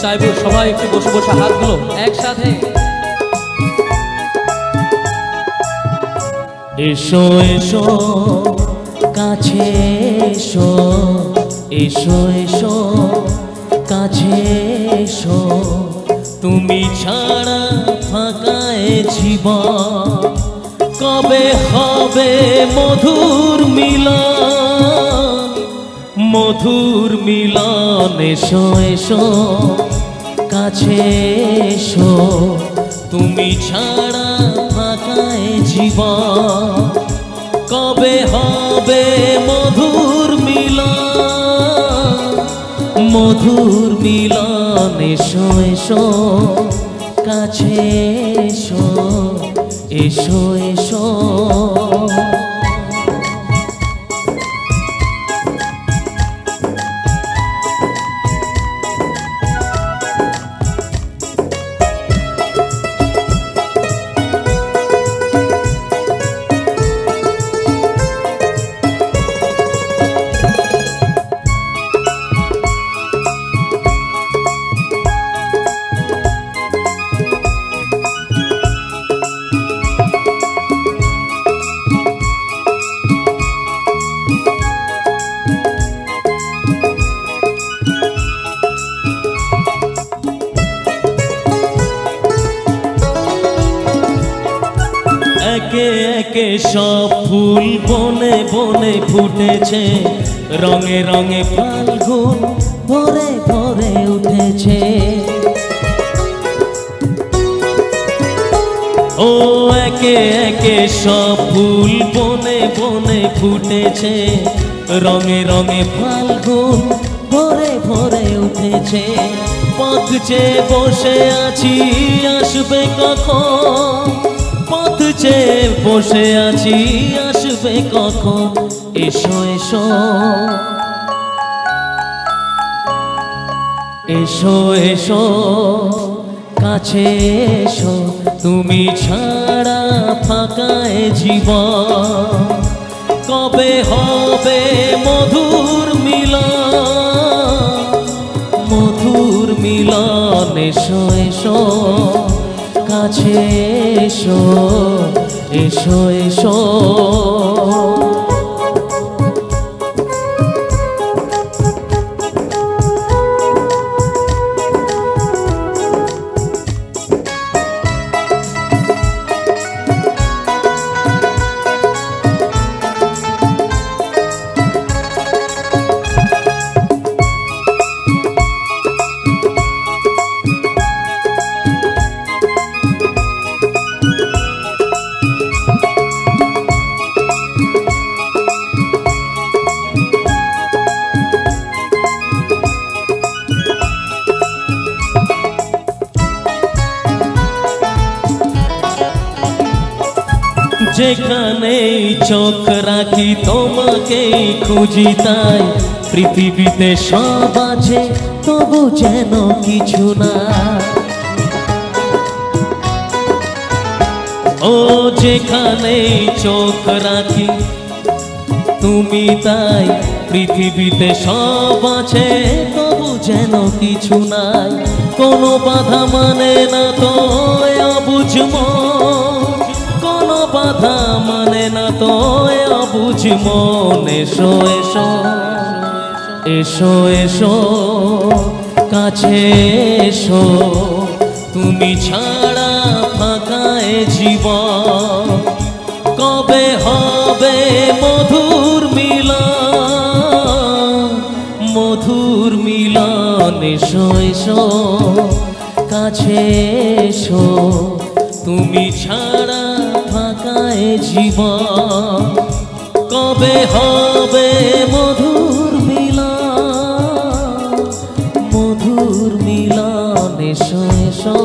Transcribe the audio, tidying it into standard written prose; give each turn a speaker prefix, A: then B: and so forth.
A: চাইবো সবাই একটু বসে বসে হাতগুলো একসাথে।
B: এসো এসো কাছে এসো, এসো এসো কাছে এসো, তুমি ছাড়া ফাঁকায় জীবন, কবে হবে মধুর মিলন, মধুর মিলন। এসো এসো কাছে এসো, তুমি ছাড়া ফাঁকায় জীবন, কবে হবে মধুর মিলন, মধুর মিলন। এসো এসো কাছে এসো, এসো এসো। একে একে সব ফুল বনে বনে ফুটেছে, রঙে রঙে ফাল্গুন ভরে ভরে উঠেছে। ও একে একে সব ফুল বনে বনে ফুটেছে, রঙে রঙে ফাল্গুন ভরে ভরে উঠেছে। পথ চেয়ে বসে আছি আসবে কখন, পথ চেয়ে বসে আছি আসবে কখন। এসো এসো এসো এসো কাছে এসো, তুমি ছাড়া ফাঁকায় জীবন, কবে হবে মধুর মিলন, মধুর মিলন। এসো এসো কাছে এসো, এসো এসো। যেখানেই চোখ রাখি তোমাকেই খুঁজি, তাই পৃথিবীতে সব আছে তবু যেন কিছু না। ও যেখানেই চোখ রাখি তুমি, তাই পৃথিবীতে সব আছে তবু যেন কিছু নাই। কোনো বাধা মানে না তো অবুঝ মন, কোনো বাধা মানে না তো অবুঝ মন। এসো এসো এসো এসো কাছে এসো, তুমি ছাড়া ফাঁকায় জীবন, কবে হবে মধুর মিলন, মধুর মিলন। এসো এসো কাছে এসো, তুমি ছাড়া ফাঁকায় জীবন, কবে হবে মধুর মিলন, মধুর মিলন। এসো এসো।